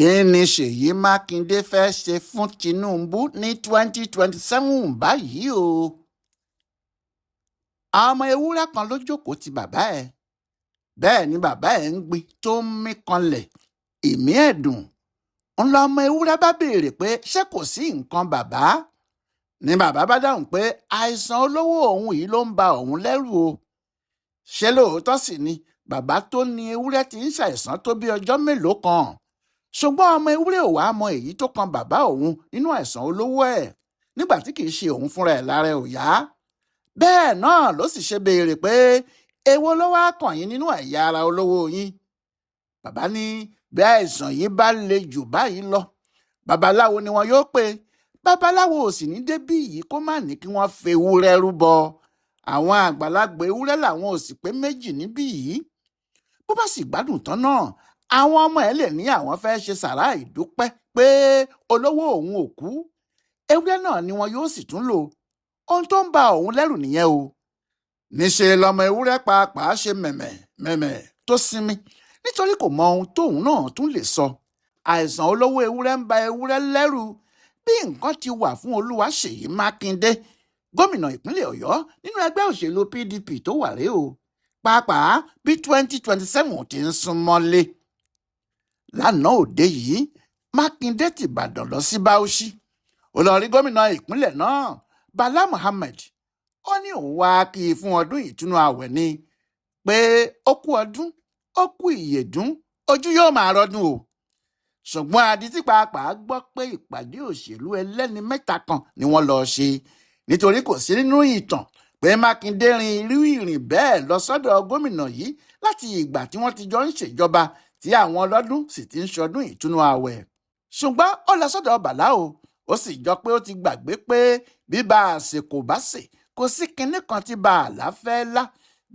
kí ni Ṣèyí Mákindé fẹ́ ṣe fún Tinubu ní 2027 báyìí o? ọmọ ewúrẹ́ kan ló jókòó ti bàbá ẹ̀, bẹ́ẹ̀ ni bàbá ẹ̀ ń gbin tó ń mí kanlẹ̀ ìmí ẹ̀dùn. ń lọ ọmọ ewúrẹ́ bá béèrè pé ṣé kò sí nǹkan bàbá, ni bàbá bá dáhùn pé àìsàn olówó òun yìí ló ń ba òun lẹ́rù o. ṣé lóòótọ́ sì ni bàbá tó ní ewúrẹ́ ti ń ṣàìsàn tó bí ọjọ́ mélòó kan, ṣùgbọ́n ọmọ ewúrẹ́ ò wá mọ èyí tó kan bàbá òun nínú àìsàn olówó ẹ̀ nígbà tí kì í ṣe òun fúnra ẹ̀ lára ẹ̀ ò yá. bẹ́ẹ̀ náà ló sì ṣe béèrè pé èwo ló wá kàn yín nínú ẹ̀yà ara olówó yín. bàbá ní bí àìsàn yìí bá le jù báyìí lọ, babaláwo ni wọn yóò pè. babaláwo ò sì ní débí yìí kó má ní kí wọ́n fi ewúrẹ́ rúbọ. àwọn àgbàlagbà ewúrẹ́ làwọn ò sì pé méjì níbí yìí. bó bá sì gbádùn tán náà, àwọn ọmọ ẹ̀ lè ní àwọn fẹ́ ṣe sàrá ìdúpẹ́ pé olówó òun ò kú. ewúrẹ́ náà ni wọn yóò sì tún lò. ohun tó ń ba òun lẹ́rù nìyẹn o. níṣẹ́ lọmọ ewúrẹ́ pàápàá ṣe mẹ̀mẹ̀ tó sinmi nítorí kò mọ ohun tóun náà tún lè sọ. àìsàn olówó ewúrẹ́ ń ba ewúrẹ́ lẹ́rù bí nǹkan ti wà fún Olúwaṣèyí Mákindé, gómìnà ìpínlẹ̀ Ọ̀yọ́ nínú ẹgbẹ́ òṣèlú PDP tó wà rèé o, pàápàá bí 2027 ti ń sún mọ́lé. lánàá òde yìí, Mákindé tìbàdàn lọ sí Bauchi. ó lọ rí gómìnà ìpínlẹ̀ náà Bala Mohammed. ó ní òun wá kí i fún ọdún ìtúnu ààwẹ̀ ni, pé ó kú ọdún ó kú ìyèdún, ojú yóò máa rọdún o. ṣùgbọ́n adití pàápàá gbọ́ pé ìpàdé òṣèlú ẹlẹ́ni mẹ́ta kan ni wọ́n lọ ṣe, nítorí kò sí nínú ìtàn pé Mákindé rin irú ìrìn bẹ́ẹ̀ lọ sọ́dọ̀ gómìnà yìí láti ìgbà tí wọ́n ti jọ ń ṣèjọba tí àwọn ọlọ́dún sì ti ń ṣọdún ìtúnu ààwẹ̀. ṣùgbọ́n ó lọ sọ́dọ̀ Bàlá o, ó sì jọ pé ó ti gbàgbé pé bí bá a ṣe kò bá ṣe kò sí kinní kan tí Bàlá fẹ́ lá.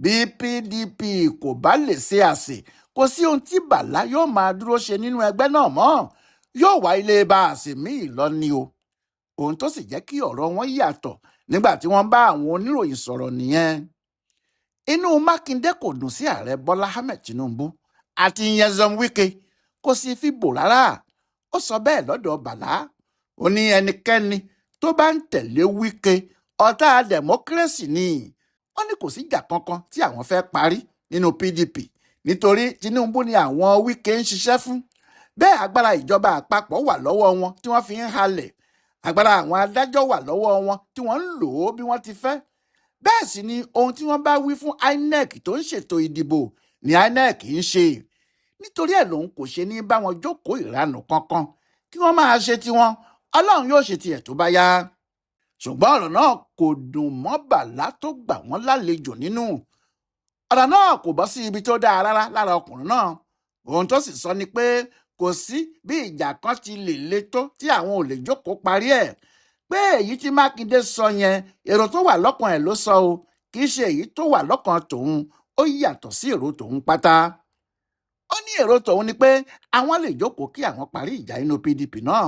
bí PDP kò bá lè ṣe àṣẹ, kò sí ohun tí Bàlá yóò máa dúró ṣe nínú ẹgbẹ́ náà mọ́. yóò wá ilé bá a ṣe míì lọ ni o. ohun tó sì jẹ́ kí ọ̀rọ̀ wọn yàtọ̀ nígbà tí wọ́n bá àwọn oníròyìn sọ̀rọ̀ nìyẹn. inú Mákindé kò dùn sí ààrẹ Bọ́lá Ahmed Tinubu àti Nyesom Wike, kò sì fi bò rárá. ó sọ bẹ́ẹ̀ lọ́dọ̀ Bàlá. ó ní ẹnikẹ́ni tó bá ń tẹ̀lé Wike ọ̀tá democracy ni. ó ní kò síjà kankan tí àwọn fẹ́ parí nínú PDP nítorí Tinubu ni àwọn Wike ń ṣiṣẹ́ fún. bẹ́ẹ̀ agbára ìjọba àpapọ̀ wà lọ́wọ́ wọn tí wọ́n fi ń halẹ̀. agbára àwọn adájọ́ wà lọ́wọ́ wọn tí wọ́n ń lò ó bí wọ́n ti fẹ́. bẹ́ẹ̀ sì ni ohun tí wọ́n bá wí fún INEC tó ń ṣètò ìdìbò ni INEC ń ṣe. nítorí ẹ̀ lòun kò ṣe ní bá wọn jókòó ìranù kankan, kí wọ́n máa ṣe tiwọn, Ọlọ́run yóò ṣe tiẹ̀ tó bá yá. ṣùgbọ́n ọ̀rọ̀ náà kò dùn mọ́ Bàlá tó gbà wọ́n lálejò nínú. ọ̀rọ̀ náà kò bọ́ sí ibi tó dáa rárá lára ọkùnrin náà. ohun tó sì sọ ni pé kò sí bí ìjà kan ti lè le tó tí àwọn ò lè jókòó parí ẹ̀. pé èyí tí Mákindé sọ yẹn èrò tó wà lọ́kàn ẹ̀ ló sọ o, kì í ṣe èyí tó wà lọ́kàn tòun. ó yàtọ̀ sí èrò tòun pátá. ó ní èrò tòun ni pé àwọn lè jókòó kí àwọn parí ìjà inú PDP náà.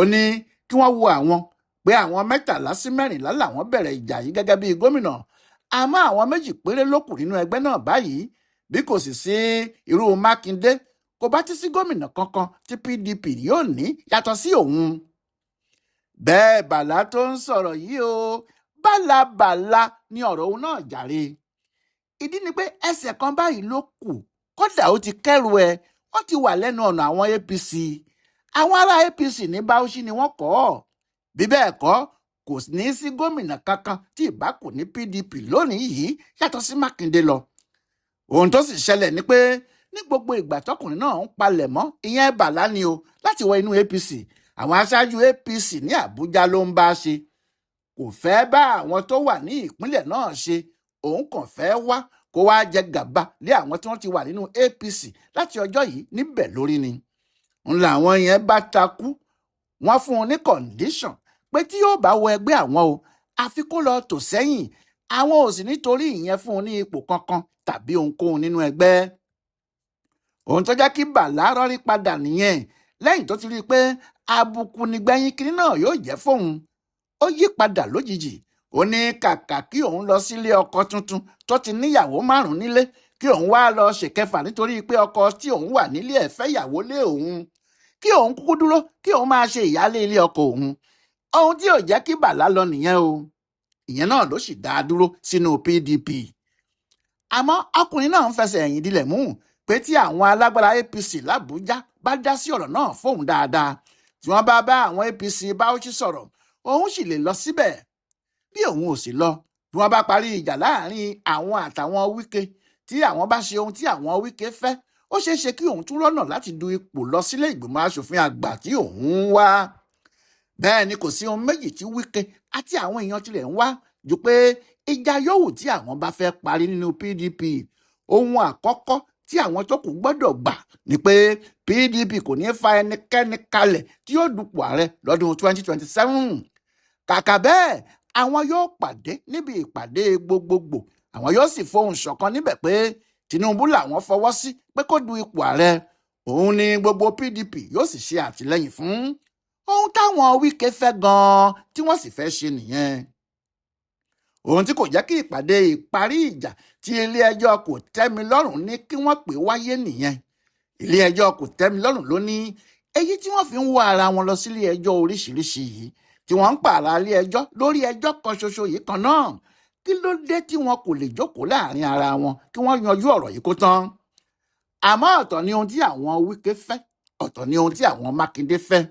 ó ní kí wọ́n wo àwọn pé àwọn 13 sí 14 làwọn bẹ̀rẹ̀ ìjà yìí gẹ́gẹ́ bí gómìnà, àmọ́ àwọn 2 péré ló kù nínú ẹgbẹ́ náà báyìí. bí kò sì sí irú Mákindé, kò bá ti sí gómìnà kankan tí PDP yóò ní yàtọ̀ sí òun. bẹ́ẹ̀ Bàlá tó ń sọ̀rọ̀ yìí o, bálabàla ni ọ̀rọ̀ òun náà jàre. ìdí ni pé ẹsẹ̀ kan báyìí ló kù, kódà ó ti kẹ́rù ẹ̀, wọ́n ti wà lẹ́nu ọ̀nà àwọn APC. àwọn ará APC ní Bauchi ni wọ́n kọ́ ọ. bí bẹ́ẹ̀ kọ́, kò ní sí gómìnà kankan tí ìbá kò ní PDP lónìí yìí yàtọ̀ sí Mákindé lọ. ohun tó sì ṣẹlẹ̀ ni pé ní gbogbo ìgbà tọkùnrin náà ń palẹ̀ mọ́, ìyẹn Bàlá ni o, láti wọ inú APC, àwọn aṣáájú APC ní Àbújá ló ń bá ṣe. kò fẹ́ bá àwọn tó wà ní ìpínlẹ̀ náà ṣe. òun kàn fẹ́ wá kó wá jẹ gàba lé àwọn tí wọ́n ti wà nínú APC láti ọjọ́ yìí níbẹ̀ lórí ni. ń làwọn yẹn bá takú. wọ́n fún un ní kọ̀ǹdíṣàn pé tí yóò bá wọ ẹgbẹ́ àwọn o, àfi kó lọ tò sẹ́yìn. àwọn ò sì nítorí ìyẹn fún un ní ipò kankan tàbí ohunkóhun nínú ẹgbẹ́. ohun tó jẹ́ kí Bàlá rọ́rí padà nìyẹn, lẹ́yìn tó ti rí i pé àbùkù nígbẹ̀yìn kiri náà yóò jẹ́ fóun. ó yí padà lójijì. ó ní kàkà kí òun lọ sílé ọkọ tuntun tó ti níyàwó 5 nílé, kí òun wá lọ ṣèkẹfà nítorí pé ọkọ tí òun wà nílé ẹ̀ fẹ́ yàwó lé òun. kí òun kúkú dúró kí òun máa ṣe ìyálé ilé ọkọ òun. Ohun tí ò jẹ́ kí Bàlá lọ nìyẹn o. Ìyẹn náà ló sì dá a dúró sínú PDP. Àmọ́ ọkùnrin náà ń fẹsẹ̀ ẹ̀yìn dilẹ̀ mú pé tí àwọn alágbára APC l'Àbújá bá dá sí ọ̀rọ̀ náà fóun dáadáa, tí wọ́n bá bá àwọn APC Bauchi sọ̀rọ̀, òun sì lè lọ síbẹ̀. Bí òun ò sì lọ, bí wọ́n bá parí ìjà láàrin àwọn àtàwọn Wike, tí àwọn bá ṣe ohun tí àwọn Wike fẹ́, ó ṣeé ṣe kí òun tún rọ́nà láti du ipò lọ sílé ìgbìmọ̀ aṣòfin àgbà tí òun ń wá. Bẹ́ẹ̀ ni kò sí ohun méjì tí Wike àti àwọn èèyàn tirẹ̀ ń wá ju pé ìjà yòówù tí àwọn bá fẹ́ parí nínú PDP. Ohun àkọ́kọ́ tí àwọn tó kù gbọ́dọ̀ gbà ni pé PDP kò ní fa ẹnikẹ́ni kalẹ̀ tí yóò dupò ààrẹ lọ́dún 2027. Kàkà bẹ́ẹ̀, àwọn yóò pàdé níbi ìpàdé gbogbogbò, àwọn yóò sì fohùn ṣọ̀kan níbẹ̀ pé Tinubu làwọn fọwọ́ sí pé kó du ipò ààrẹ. Òun ni gbogbo PDP yóò sì ṣe àtìlẹ́yìn fún. Ohun táwọn Wike fẹ́ gan-an tí wọ́n sì fẹ́ ṣe nìyẹn. Ohun tí kò jẹ́ kí ìpàdé ìparí ìjà tí ilé-ẹjọ́ Kòtẹ́milọ́rùn ní kí wọ́n pè wáyé nìyẹn. Ilé-ẹjọ́ Kòtẹ́milọ́rùn ló ní èyí tí wọ́n fi ń wọ́ ara wọn lọ sílé ẹjọ́ oríṣiríṣi yìí, tí wọ́n ń pààrà ilé ẹjọ́ lórí ẹjọ́ kan ṣoṣo yìí kan náà. Kí ló dé tí wọn kò lè jókòó láàrin ara wọn kí wọ́n yanjú ọ̀rọ̀ yìí kó tán? Àmọ́ ọ̀tọ̀ ni ohun tí àwọn Wike fẹ́, ọ̀tọ̀ ni ohun tí àwọn Mákindé fẹ́.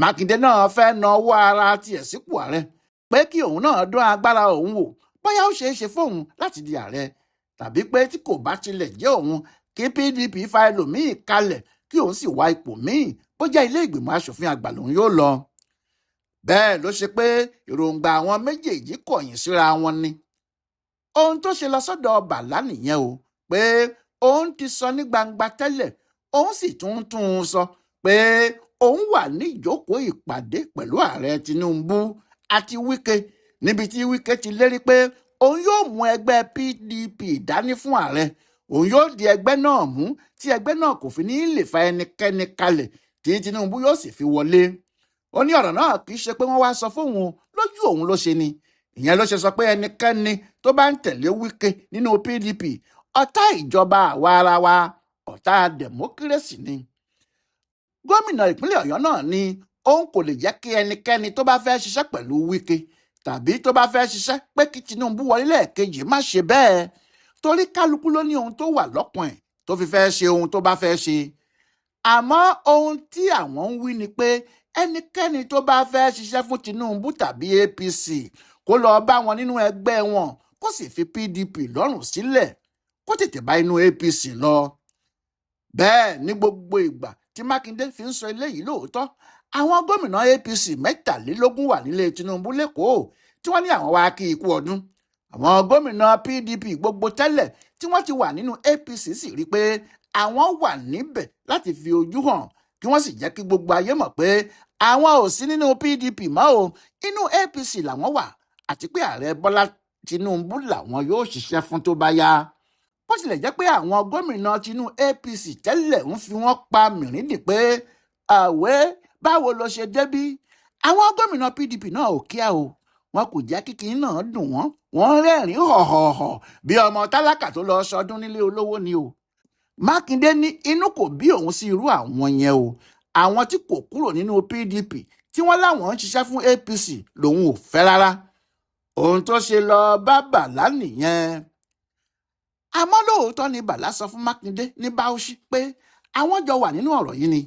Mákindé náà fẹ́ na ọwọ́ ara tiẹ̀ sípò ààrẹ, pé kí òun náà dán agbára òun wò bóyá ó ṣeé ṣe fóun láti di ààrẹ, tàbí pé tí kò bá tilẹ̀ jẹ́ òun, kí PDP fa ẹlòmíì kalẹ̀ kí òun sì wá ipò míì bó jẹ́ ilé ìgbìmọ̀ aṣòfin àgbà lòun yóò lọ. Bẹ́ẹ̀ ló ṣe pé èròǹgbà àwọn méjèèjì kọ̀yìn síra wọn ni. Ohun tó ṣe lọ sọ́dọ̀ Bàlá nìyẹn o, pé òun ti sọ ní gbangba tẹ́lẹ̀, òun sì tún un sọ pé òun wà ní ìjókòó ìpàdé pẹ̀lú ààrẹ Tinubu àti Wike, níbi tí Wike ti lérí pé òun yóò mú ẹgbẹ́ PDP dání fún ààrẹ. Òun yóò di ẹgbẹ́ náà mú tí ẹgbẹ́ náà kò fi ní lè fa ẹnikẹ́ni kalẹ̀ tí Tinubu yóò sì fi wọlé. Ó ní ọ̀rọ̀ náà kì í ṣe pé wọ́n wá sọ fóun, lójú òun ló ṣe ni. Ìyẹn ló ṣe sọ pé ẹnikẹ́ni tó bá ń tẹ̀lé Wike nínú PDP, ọ̀tá ìjọba àwa ara wa, ọ̀tá dẹ̀mókírésì ni. Gómìnà ìpínlẹ̀ Ọ̀yọ́ náà ní òun kò lè jẹ́ kí ẹnikẹ́ni tó bá fẹ́ ṣiṣẹ́ pẹ̀lú Wike tàbí tó bá fẹ́ ṣiṣẹ́ pé kí Tinubu wọlé lẹ́ẹ̀kejì má ṣe bẹ́ẹ̀, torí kálukú ló ní ohun tó wà lọ́kàn ẹ̀ tó fi fẹ́ ṣe ohun tó bá fẹ́ ṣe. Àmọ́ ohun tí àwọn ń wí ni pé ẹnikẹ́ni tó bá fẹ́ ṣiṣẹ́ fún Tinubu tàbí APC kó lọ bá wọn nínú ẹgbẹ́ wọn, kó sì fi PDP lọ́rùn sílẹ̀, kó tètè bá inú APC lọ. Bẹ́ẹ̀ ní gbogbo ìgbà tí Mákindé fi ń sọ eléyìí, lóòótọ́ àwọn gómìnà APC 23 wà nílé Tinubu lẹ́kọ̀ọ́ tí wọ́n ní àwọn wá kí ikú ọdún. Àwọn gómìnà PDP gbogbo tẹ́lẹ̀ tí wọ́n ti wà nínú APC sì rí pé àwọn wà níbẹ̀ láti fi ojú hàn, kí wọ́n sì jẹ́ kí gbogbo ayé mọ̀ pé àwọn ò sí nínú PDP mọ́ o, inú APC làwọn wà, àti pé ààrẹ Bọ́lá Tinubu làwọn yóò ṣiṣẹ́ fún tó bá yá. Bó tilẹ̀ jẹ́ pé àwọn gómìnà tinú APC tẹ́lẹ̀ ń fi wọ́n pa mìríndì pé àwẹ́ báwo ló ṣe débí, àwọn gómìnà PDP náà ò kíá o, wọn kò jẹ́ kíkì náà dùn wọ́n rẹ́rìn-ín họ̀họ̀họ̀ bí ọmọ tálákà tó lọ sọdún nílé olówó ni o. Mákindé ní inú kò bí òun sí irú àwọn yẹn o, àwọn tí kò kúrò nínú PDP tí wọ́n láwọn ń ṣiṣẹ́ fún APC lòun ò fẹ́ rárá. Ohun tó ṣe lọ bá Bàlá nìyẹn. Àmọ́ lóòótọ́ ni Bàlá sọ fún Mákindé ní Bauchi pé àwọn jọ wà nínú ọ̀rọ̀ yìí ni.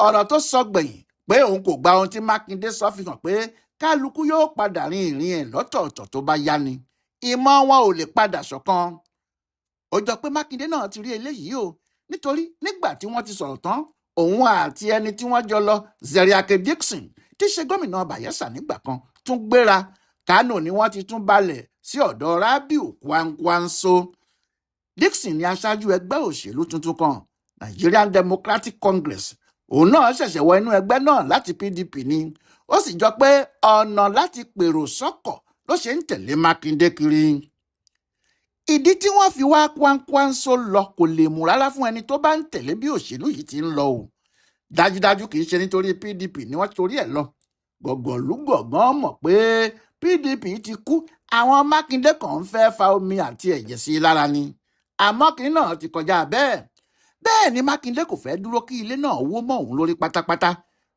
Ọ̀rọ̀ tó sọ gbẹ̀yìn pé òun kò gba ohun tí Mákindé sọ fi hàn pé kálukú yóò padà rin ìrìn ẹ̀ lọ́tọ̀ọ̀tọ̀ tó bá yá ni. Ìmọ̀ wọn ò lè padà ṣọ̀kan. Ó jọ pé Mákindé náà ti rí eléyìí o, nítorí nígbà tí wọ́n ti sọ̀rọ̀ tán, òun àti ẹni tí wọ́n jọ lọ, Zeriake Dixon, tí ṣe gómìnà Bayelsa nígbà kan, tún gbéra. Kánò ni wọ́n ti tún balẹ̀ sí ọ̀dọ̀ Rabiu Kwankwanso. Dixon ni aṣáájú ẹgbẹ́ òṣèlú tuntun kan, Nigerian Democratic Congress. Òun náà ṣẹ̀ṣẹ̀ wọ inú ẹgbẹ́ náà láti PDP ni. Ó sì jọ pé ọ̀nà láti pèrò sọ́kọ̀ ló ṣe ń tẹ̀lé Mákindé kiri. Ìdí tí wọ́n fi wá Kwankwanso lọ kò lè mú rárá fún ẹni tó bá ń tẹ̀lé bí òṣèlú yìí ti ń lọ o. Dájúdájú kì í ṣe nítorí PDP ni wọ́n torí ẹ̀ lọ. Gọ̀gọ̀lúgọ̀gán mọ̀ pé PDP ti kú, àwọn Mákindé kan ń fẹ́ fa omi àti ẹ̀jẹ̀ sí i lára ni. Àmọ́ kí náà ti kọjá bẹ́ẹ̀. bẹ́ẹ̀ ni Mákindé kò fẹ́ dúró kí ilé náà wó mọ́ òun lórí pátápátá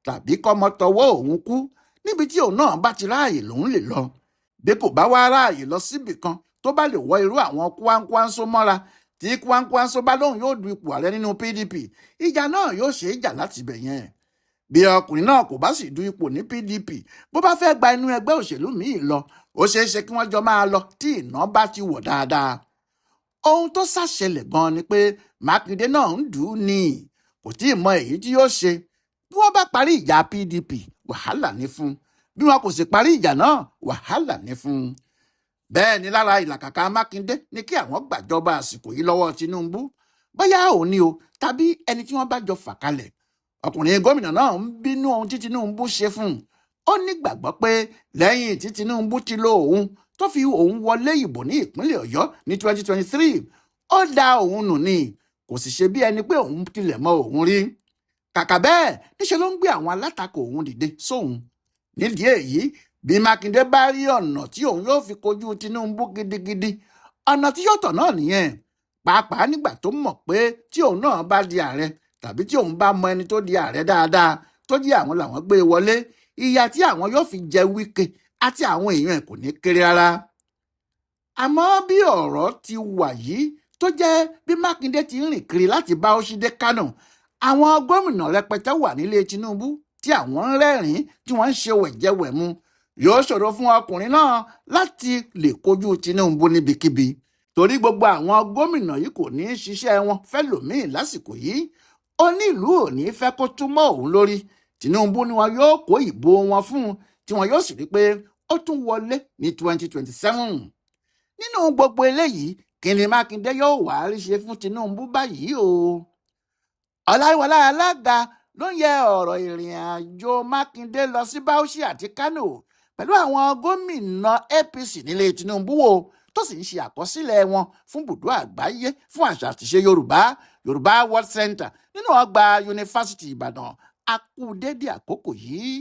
tàbí kọ́mọ tọwọ́ òun kú níbi tí òun náà bá ti ráàyè lòun lè lọ. bí kò bá wá ráàyè lọ síbì kan tó bá lè wọ irú àwọn Kwankwanso mọ́ra tí Kwankwanso bá lóun yóò du ipò ààrẹ nínú PDP, ìjà náà yóò ṣe é jà láti bẹ̀ yẹn. bí ọkùnrin náà kò bá sì du ipò ní PDP, bó bá fẹ́ gba inú ẹgbẹ́ òṣèlú míì lọ, ó ṣeé ṣe kí wọ́n jọ máa lọ tí iná bá ti wọ̀ dáadáa. ohun tó ṣàṣẹlẹ̀ gan ni pé Mákindé náà ń dùn ún ní kò tí ì mọ èyí tí yóò ṣe. bí wọ́n bá parí ìjà PDP, wàhálà ní fún. bí wọn kò sì parí ìjà náà, wàhálà ní fún. bẹ́ẹ̀ ni lára ìlàkàkà Mákindé ni kí àwọn gbàjọba àsìkò yìí lọ́wọ́ Tinubu, bóyá òun ni o tàbí ẹni tí wọ́n bá jọ fà kalẹ̀. ọkùnrin gómìnà náà ń bínú ohun tí Tinubu ṣe fún un. ó nígbàgbọ́ pé lẹ́yìn tí Tinubu ti lo òun tó fi òun wọlé ìbò ní ìpínlẹ̀ Ọ̀yọ́ ní 2023, ó da òun nù ni, kò sì ṣe bí ẹni pé òun tilẹ̀ mọ òun rí. kàkà bẹ́ẹ̀ níṣẹ́ ló ń gbé àwọn alátakò òun dìde sóhun. nídìí èyí, bí Mákindé bá rí ọ̀nà tí òun yóò fi kojú Tinubu gidigidi, ọ̀nà tí yóò tọ̀ náà nìyẹn. pàápàá nígbà tó mọ̀ pé tí òun náà bá di ààrẹ tàbí tí òun bá mọ ẹni tó di ààrẹ dáadáa tó jẹ́ àwọn làwọn gbé wọlé, ìyà tí àwọn yóò fi jẹ Wike àti àwọn èèyàn ẹ̀ kò ní kéré rárá. àmọ́ bí ọ̀rọ̀ ti wà yìí tó jẹ́ bí Mákindé ti rìn kiri láti Bauchi dé Kano, àwọn gómìnà rẹpẹtẹ wà nílé Tinubu tí àwọn ń rẹ́rìn-ín tí wọ́n ń ṣe wẹ̀jẹwẹ̀mu, yóò ṣòro fún ọkùnrin náà láti lè kojú Tinubu níbikíbi, torí gbogbo àwọn gómìnà yìí kò ní í ṣiṣẹ́ wọn fẹ́lòmíì lásìkò yìí. onílùú ò ní fẹ́ kó túmọ̀ òun lórí. Tinubu ni wọn yóò kó ìbò wọn fún un tí wọn yóò sì rí pé ó tún wọlé ní 2027. nínú gbogbo eléyìí, kí ni Mákindé yóò wá rí ṣe fún Tinubu báyìí o? Ọláyíwọlá Alága ló ń yẹ ọ̀rọ̀ ìrìn àjò Mákindé lọ sí Bauchi àti Kano pẹ̀lú àwọn gómìnà APC nílé Tinubu wò, tó sì ń ṣe àkọsílẹ̀ wọn fún bùdó àgbáyé fún àṣà àtìṣe Yorùbá World Center nínú ọgbà yunifásitì Ìbàdàn. a kú dédé àkókò yìí.